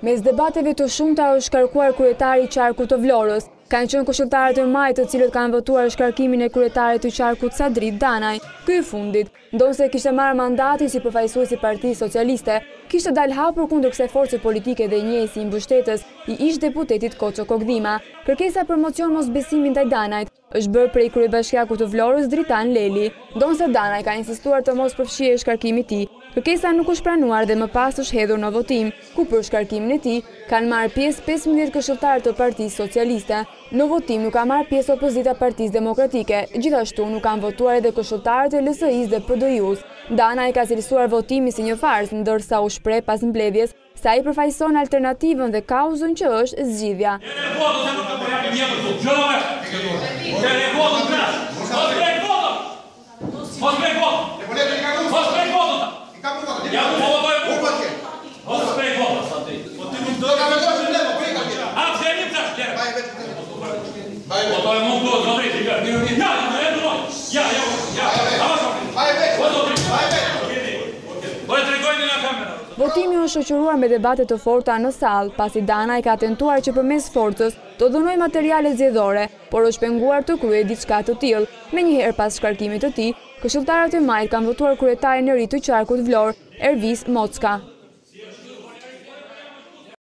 Mes debateve të shumta është shkarkuar kryetari i qarkut të Vlorës. Kanë qenë këshilltarët e majtë të cilët kanë votuar shkarkimin e kryetarit të qarkut Sadrit Danaj. Ky i fundit, ndonse kishte marrë mandatin si përfaqësues i Partisë Socialiste, kishte dalë hapur kundër kësaj force politike dhe njësi i mbështetës i ish-deputetit Koço Kokdhima. Kërkesa për mocion mosbesimi ndaj Danajt është bërë prej kryebashkiakut të Vlorës Dritan Leli, ndonse Danaj ka insistuar të mos përfshihej shkarkimi i tij. Kërkesa nuk është pranuar dhe më pas është hedhur në votim, ku për shkarkimin e tij kanë marrë pjesë 15 këshilltarë të Partisë Socialiste. Në votim nuk ka marrë pjesë opozita Partisë Demokratike, gjithashtu nuk kanë votuar edhe këshilltarët e LSI-s dhe PD-s. Danaj ka cilësuar votimin si një farsë, ndërsa u shpreh pas mbledhjes se ai përfaqëson alternativën dhe kauzën që është zgjidhja. Votimi është shoqëruar me debate të forta në sallë, pasi Danaj ka tentuar që përmes forcës të dhunojë materiale zgjedhore, por është penguar të kryejë diçka të tillë. Menjëherë pas shkarkimit të tij, këshilltarët e majtë kanë votuar kryetarin e ri të qarkut Vlorë, Ervis Mocka.